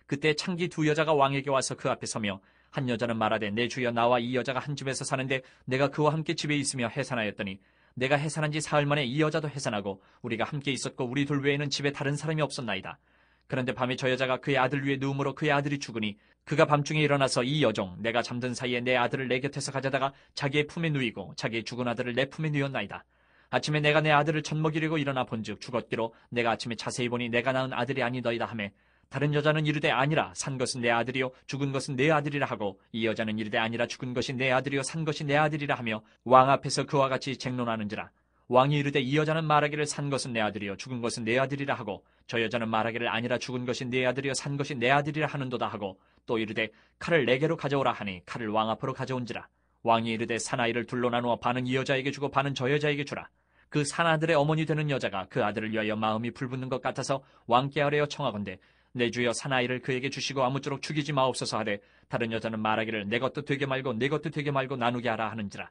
그때 창기 두 여자가 왕에게 와서 그 앞에 서며 한 여자는 말하되 내 주여 나와 이 여자가 한 집에서 사는데 내가 그와 함께 집에 있으며 해산하였더니 내가 해산한 지 사흘 만에 이 여자도 해산하고 우리가 함께 있었고 우리 둘 외에는 집에 다른 사람이 없었나이다. 그런데 밤에 저 여자가 그의 아들 위에 누움으로 그의 아들이 죽으니 그가 밤중에 일어나서 이 여종 내가 잠든 사이에 내 아들을 내 곁에서 가져다가 자기의 품에 누이고 자기의 죽은 아들을 내 품에 누였나이다. 아침에 내가 내 아들을 젖먹이려고 일어나 본즉 죽었기로 내가 아침에 자세히 보니 내가 낳은 아들이 아니더이다 하매 다른 여자는 이르되 아니라 산 것은 내 아들이요 죽은 것은 내 아들이라 하고 이 여자는 이르되 아니라 죽은 것이 내 아들이요 산 것이 내 아들이라 하며 왕 앞에서 그와 같이 쟁론하는지라. 왕이 이르되 이 여자는 말하기를 산 것은 내 아들이요 죽은 것은 내 아들이라 하고 저 여자는 말하기를 아니라 죽은 것이 내 아들이요 산 것이 내 아들이라 하는도다 하고 또 이르되 칼을 내게로 가져오라 하니 칼을 왕 앞으로 가져온지라. 왕이 이르되 사나이를 둘로 나누어 반은 이 여자에게 주고 반은 저 여자에게 주라. 그 산아들의 어머니 되는 여자가 그 아들을 위하여 마음이 불붙는 것 같아서 왕께 아뢰어 청하건대 내 주여 사나이를 그에게 주시고 아무쪼록 죽이지 마옵소서 하되 다른 여자는 말하기를 내 것도 되게 말고 내 것도 되게 말고 나누게 하라 하는지라.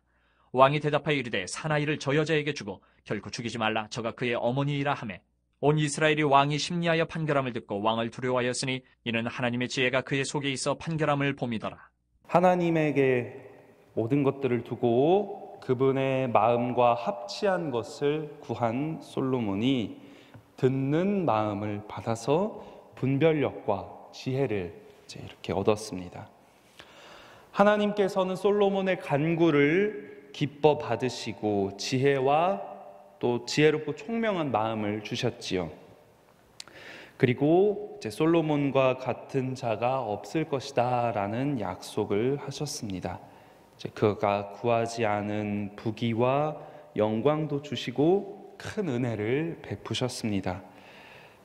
왕이 대답하여 이르되 사나이를 저 여자에게 주고 결코 죽이지 말라 저가 그의 어머니이라 하매 온 이스라엘이 왕이 심리하여 판결함을 듣고 왕을 두려워하였으니 이는 하나님의 지혜가 그의 속에 있어 판결함을 봄이더라. 하나님에게 모든 것들을 두고 그분의 마음과 합치한 것을 구한 솔로몬이 듣는 마음을 받아서 분별력과 지혜를 이렇게 얻었습니다. 하나님께서는 솔로몬의 간구를 기뻐 받으시고 지혜와 또 지혜롭고 총명한 마음을 주셨지요. 그리고 솔로몬과 같은 자가 없을 것이다 라는 약속을 하셨습니다. 그가 구하지 않은 부귀와 영광도 주시고 큰 은혜를 베푸셨습니다.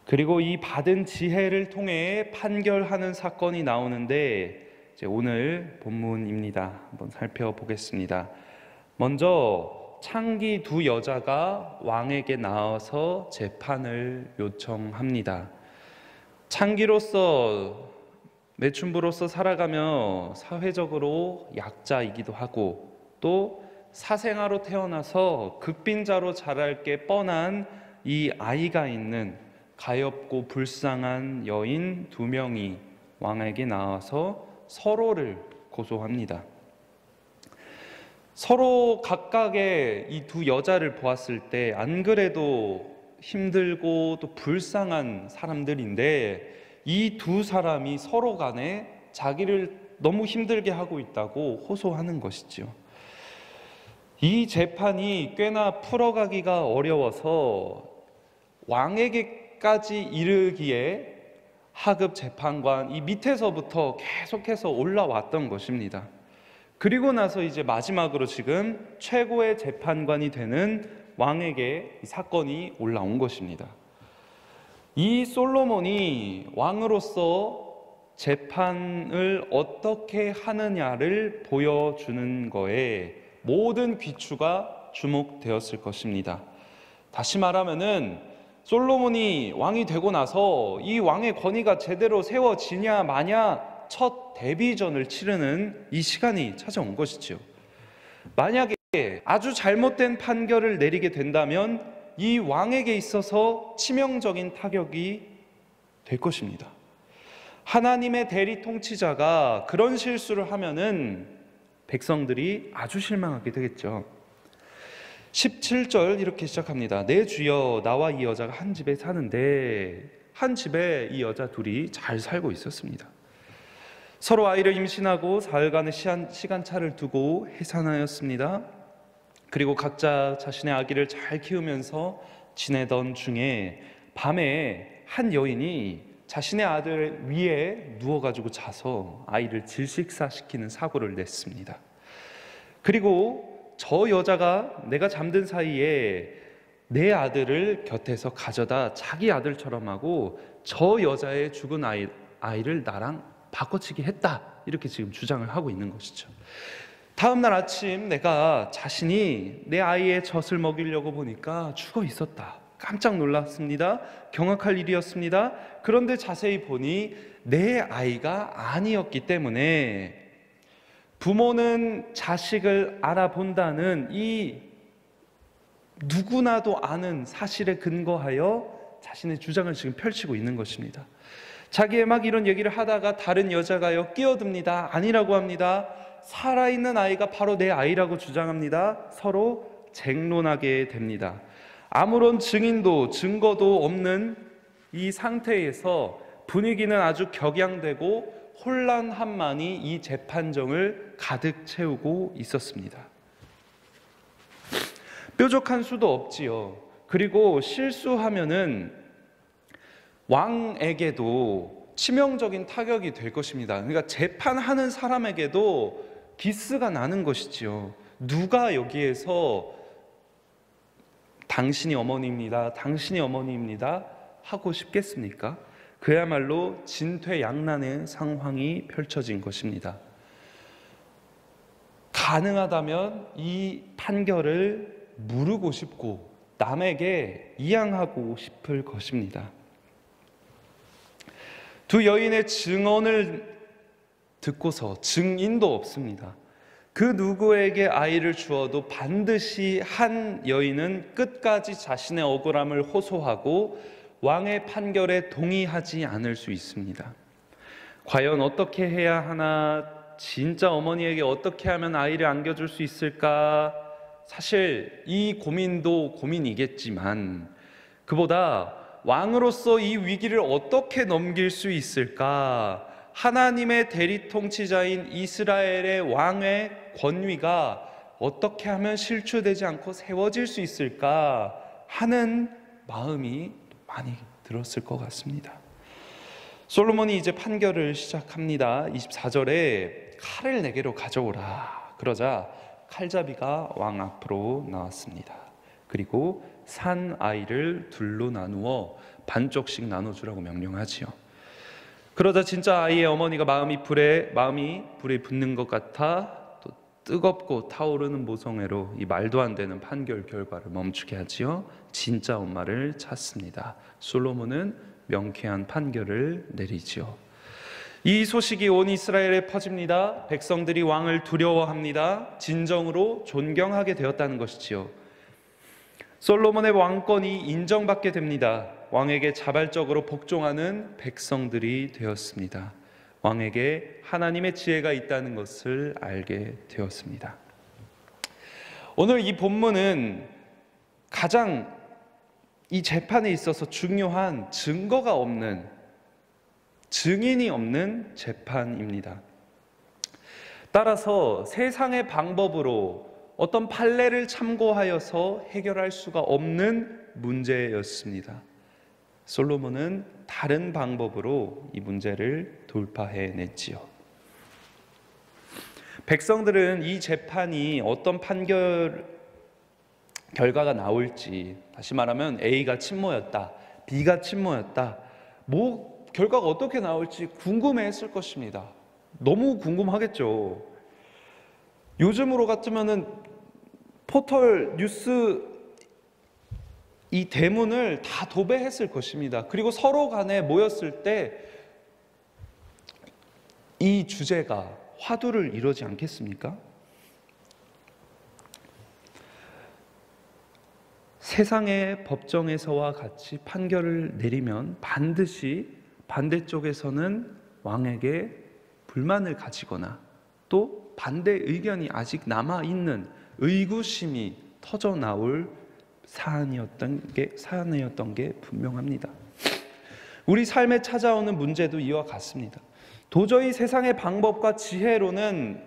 그리고 이 받은 지혜를 통해 판결하는 사건이 나오는데 오늘 본문입니다. 한번 살펴보겠습니다. 먼저 창기 두 여자가 왕에게 나와서 재판을 요청합니다. 창기로서 매춘부로서 살아가며 사회적으로 약자이기도 하고 또 사생아로 태어나서 극빈자로 자랄 게 뻔한 이 아이가 있는 가엾고 불쌍한 여인 두 명이 왕에게 나와서 서로를 고소합니다. 서로 각각의 이 두 여자를 보았을 때 안 그래도 힘들고 또 불쌍한 사람들인데 이 두 사람이 서로 간에 자기를 너무 힘들게 하고 있다고 호소하는 것이죠. 이 재판이 꽤나 풀어가기가 어려워서 왕에게까지 이르기에 하급 재판관 이 밑에서부터 계속해서 올라왔던 것입니다. 그리고 나서 이제 마지막으로 지금 최고의 재판관이 되는 왕에게 이 사건이 올라온 것입니다. 이 솔로몬이 왕으로서 재판을 어떻게 하느냐를 보여주는 거에 모든 귀추가 주목되었을 것입니다. 다시 말하면은 솔로몬이 왕이 되고 나서 이 왕의 권위가 제대로 세워지냐 마냐 첫 데뷔전을 치르는 이 시간이 찾아온 것이죠. 만약에 아주 잘못된 판결을 내리게 된다면 이 왕에게 있어서 치명적인 타격이 될 것입니다. 하나님의 대리 통치자가 그런 실수를 하면은 백성들이 아주 실망하게 되겠죠. 17절 이렇게 시작합니다. 내 주여 나와 이 여자가 한 집에 사는데 한 집에 이 여자 둘이 잘 살고 있었습니다. 서로 아이를 임신하고 사흘간의 시간차를 두고 해산하였습니다. 그리고 각자 자신의 아기를 잘 키우면서 지내던 중에 밤에 한 여인이 자신의 아들 위에 누워가지고 자서 아이를 질식사시키는 사고를 냈습니다. 그리고 저 여자가 내가 잠든 사이에 내 아들을 곁에서 가져다 자기 아들처럼 하고 저 여자의 죽은 아이를 나랑 바꿔치기 했다, 이렇게 지금 주장을 하고 있는 것이죠. 다음 날 아침 내가 자신이 내 아이의 젖을 먹이려고 보니까 죽어 있었다. 깜짝 놀랐습니다. 경악할 일이었습니다. 그런데 자세히 보니 내 아이가 아니었기 때문에 부모는 자식을 알아본다는 이 누구나도 아는 사실에 근거하여 자신의 주장을 지금 펼치고 있는 것입니다. 자기의 막 이런 얘기를 하다가 다른 여자가요 끼어듭니다. 아니라고 합니다. 살아있는 아이가 바로 내 아이라고 주장합니다. 서로 쟁론하게 됩니다. 아무런 증인도 증거도 없는 이 상태에서 분위기는 아주 격양되고 혼란함만이 이 재판정을 가득 채우고 있었습니다. 뾰족한 수도 없지요. 그리고 실수하면은 왕에게도 치명적인 타격이 될 것입니다. 그러니까 재판하는 사람에게도 기스가 나는 것이지요. 누가 여기에서 당신이 어머니입니다, 당신이 어머니입니다 하고 싶겠습니까? 그야말로 진퇴양난의 상황이 펼쳐진 것입니다. 가능하다면 이 판결을 무르고 싶고 남에게 이양하고 싶을 것입니다. 두 여인의 증언을 듣고서 증인도 없습니다. 그 누구에게 아이를 주어도 반드시 한 여인은 끝까지 자신의 억울함을 호소하고 왕의 판결에 동의하지 않을 수 있습니다. 과연 어떻게 해야 하나? 진짜 어머니에게 어떻게 하면 아이를 안겨줄 수 있을까? 사실 이 고민도 고민이겠지만 그보다 왕으로서 이 위기를 어떻게 넘길 수 있을까? 하나님의 대리 통치자인 이스라엘의 왕의 권위가 어떻게 하면 실추되지 않고 세워질 수 있을까 하는 마음이 많이 들었을 것 같습니다. 솔로몬이 이제 판결을 시작합니다. 24절에 칼을 내게로 가져오라. 그러자 칼잡이가 왕 앞으로 나왔습니다. 그리고 산 아이를 둘로 나누어 반쪽씩 나눠주라고 명령하지요. 그러자 진짜 아이의 어머니가 마음이 불에 붙는 것 같아 또 뜨겁고 타오르는 모성애로 이 말도 안 되는 판결 결과를 멈추게 하지요. 진짜 엄마를 찾습니다. 솔로몬은 명쾌한 판결을 내리지요. 이 소식이 온 이스라엘에 퍼집니다. 백성들이 왕을 두려워합니다. 진정으로 존경하게 되었다는 것이지요. 솔로몬의 왕권이 인정받게 됩니다. 왕에게 자발적으로 복종하는 백성들이 되었습니다. 왕에게 하나님의 지혜가 있다는 것을 알게 되었습니다. 오늘 이 본문은 가장 이 재판에 있어서 중요한 증거가 없는, 증인이 없는 재판입니다. 따라서 세상의 방법으로 어떤 판례를 참고하여서 해결할 수가 없는 문제였습니다. 솔로몬은 다른 방법으로 이 문제를 돌파해냈지요. 백성들은 이 재판이 어떤 판결 결과가 나올지, 다시 말하면 A가 침모였다, B가 침모였다, 결과가 어떻게 나올지 궁금해했을 것입니다. 너무 궁금하겠죠. 요즘으로 같으면은 포털 뉴스 이 대문을 다 도배했을 것입니다. 그리고 서로 간에 모였을 때 이 주제가 화두를 이루지 않겠습니까? 세상의 법정에서와 같이 판결을 내리면 반드시 반대쪽에서는 왕에게 불만을 가지거나 또 반대 의견이 아직 남아있는 의구심이 터져나올 사안이었던 게 분명합니다. 우리 삶에 찾아오는 문제도 이와 같습니다. 도저히 세상의 방법과 지혜로는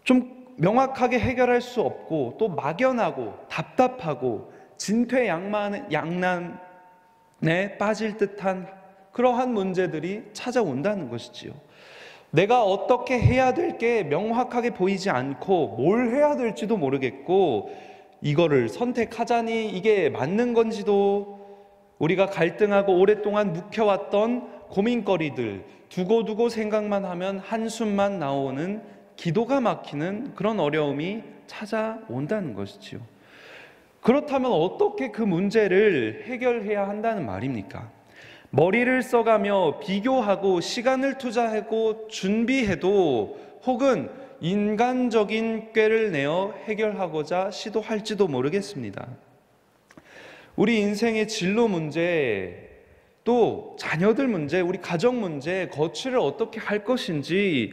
좀 명확하게 해결할 수 없고 또 막연하고 답답하고 진퇴양난에 빠질 듯한 그러한 문제들이 찾아온다는 것이지요. 내가 어떻게 해야 될 게 명확하게 보이지 않고 뭘 해야 될지도 모르겠고 이거를 선택하자니 이게 맞는 건지도, 우리가 갈등하고 오랫동안 묵혀왔던 고민거리들 두고두고 생각만 하면 한숨만 나오는, 기도가 막히는 그런 어려움이 찾아온다는 것이지요. 그렇다면 어떻게 그 문제를 해결해야 한다는 말입니까? 머리를 써가며 비교하고 시간을 투자하고 준비해도 혹은 인간적인 꾀를 내어 해결하고자 시도할지도 모르겠습니다. 우리 인생의 진로 문제, 또 자녀들 문제, 우리 가정 문제, 거취를 어떻게 할 것인지,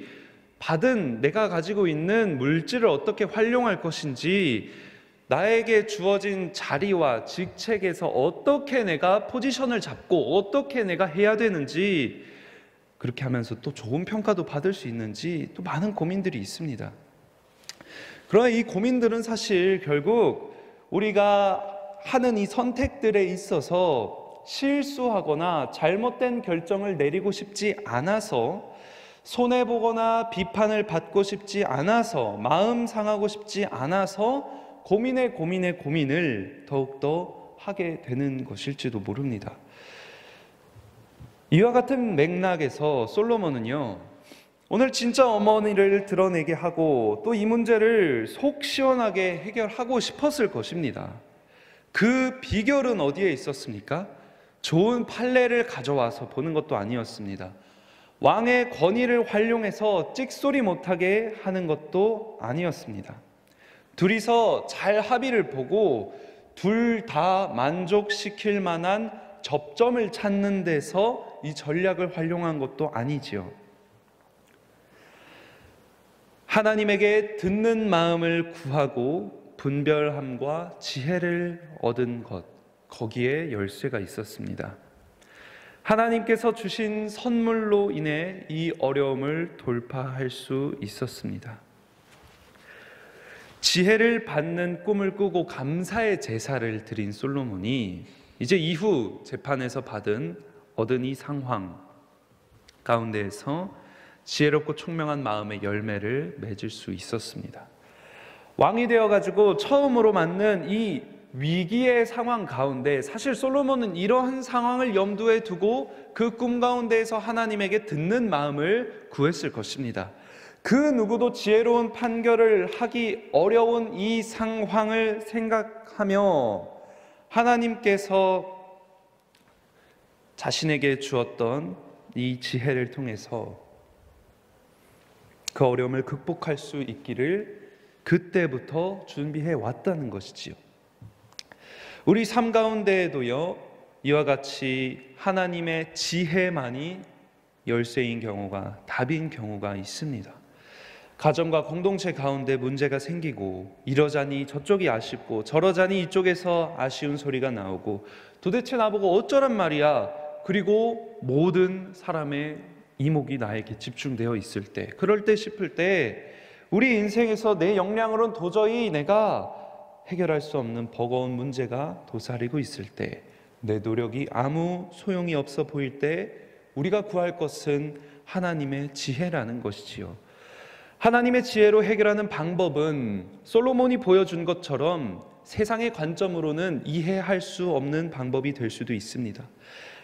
받은 내가 가지고 있는 물질을 어떻게 활용할 것인지, 나에게 주어진 자리와 직책에서 어떻게 내가 포지션을 잡고 어떻게 내가 해야 되는지, 그렇게 하면서 또 좋은 평가도 받을 수 있는지 또 많은 고민들이 있습니다. 그러나 이 고민들은 사실 결국 우리가 하는 이 선택들에 있어서 실수하거나 잘못된 결정을 내리고 싶지 않아서, 손해보거나 비판을 받고 싶지 않아서, 마음 상하고 싶지 않아서 고민을 더욱더 하게 되는 것일지도 모릅니다. 이와 같은 맥락에서 솔로몬은요, 오늘 진짜 어머니를 드러내게 하고 또 이 문제를 속 시원하게 해결하고 싶었을 것입니다. 그 비결은 어디에 있었습니까? 좋은 판례를 가져와서 보는 것도 아니었습니다. 왕의 권위를 활용해서 찍소리 못하게 하는 것도 아니었습니다. 둘이서 잘 합의를 보고 둘 다 만족시킬 만한 접점을 찾는 데서 이 전략을 활용한 것도 아니지요. 하나님에게 듣는 마음을 구하고 분별함과 지혜를 얻은 것, 거기에 열쇠가 있었습니다. 하나님께서 주신 선물로 인해 이 어려움을 돌파할 수 있었습니다. 지혜를 받는 꿈을 꾸고 감사의 제사를 드린 솔로몬이 이제 이후 재판에서 얻은 이 상황 가운데에서 지혜롭고 총명한 마음의 열매를 맺을 수 있었습니다. 왕이 되어가지고 처음으로 맞는 이 위기의 상황 가운데 사실 솔로몬은 이러한 상황을 염두에 두고 그 꿈 가운데에서 하나님에게 듣는 마음을 구했을 것입니다. 그 누구도 지혜로운 판결을 하기 어려운 이 상황을 생각하며 하나님께서 자신에게 주었던 이 지혜를 통해서 그 어려움을 극복할 수 있기를 그때부터 준비해 왔다는 것이지요. 우리 삶 가운데에도요, 이와 같이 하나님의 지혜만이 열쇠인 경우가, 답인 경우가 있습니다. 가정과 공동체 가운데 문제가 생기고 이러자니 저쪽이 아쉽고 저러자니 이쪽에서 아쉬운 소리가 나오고 도대체 나보고 어쩌란 말이야. 그리고 모든 사람의 이목이 나에게 집중되어 있을 때, 그럴 때 싶을 때 우리 인생에서 내 역량으로는 도저히 내가 해결할 수 없는 버거운 문제가 도사리고 있을 때, 내 노력이 아무 소용이 없어 보일 때 우리가 구할 것은 하나님의 지혜라는 것이지요. 하나님의 지혜로 해결하는 방법은 솔로몬이 보여준 것처럼 세상의 관점으로는 이해할 수 없는 방법이 될 수도 있습니다.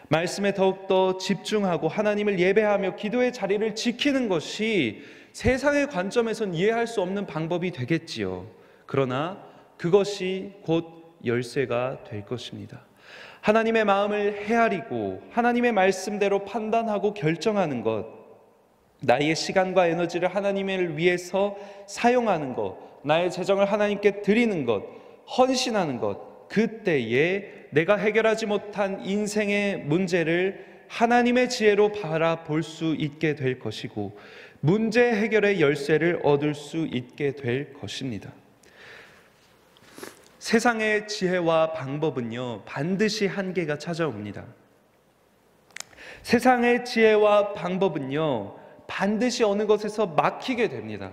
말씀에 더욱더 집중하고 하나님을 예배하며 기도의 자리를 지키는 것이 세상의 관점에선 이해할 수 없는 방법이 되겠지요. 그러나 그것이 곧 열쇠가 될 것입니다. 하나님의 마음을 헤아리고 하나님의 말씀대로 판단하고 결정하는 것, 나의 시간과 에너지를 하나님을 위해서 사용하는 것, 나의 재정을 하나님께 드리는 것, 헌신하는 것, 그때에 내가 해결하지 못한 인생의 문제를 하나님의 지혜로 바라볼 수 있게 될 것이고 문제 해결의 열쇠를 얻을 수 있게 될 것입니다. 세상의 지혜와 방법은요, 반드시 한계가 찾아옵니다. 세상의 지혜와 방법은요, 반드시 어느 것에서 막히게 됩니다.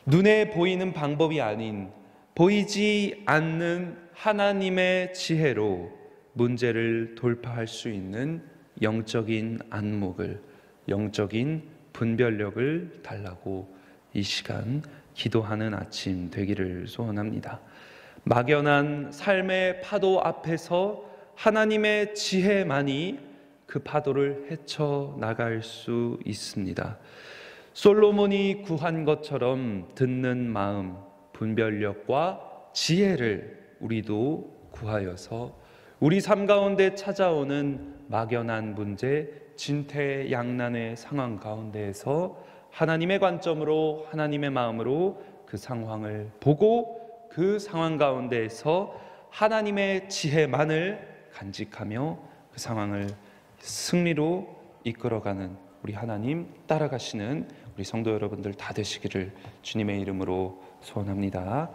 눈에 보이는 방법이 아닌 보이지 않는 하나님의 지혜로 문제를 돌파할 수 있는 영적인 안목을, 영적인 분별력을 달라고 이 시간 기도하는 아침 되기를 소원합니다. 막연한 삶의 파도 앞에서 하나님의 지혜만이 그 파도를 헤쳐나갈 수 있습니다. 솔로몬이 구한 것처럼 듣는 마음, 분별력과 지혜를 우리도 구하여서 우리 삶 가운데 찾아오는 막연한 문제, 진퇴양난의 상황 가운데에서 하나님의 관점으로, 하나님의 마음으로 그 상황을 보고 그 상황 가운데에서 하나님의 지혜만을 간직하며 그 상황을 승리로 이끌어가는 우리 하나님 따라가시는 우리 성도 여러분들 다 되시기를 주님의 이름으로 소원합니다.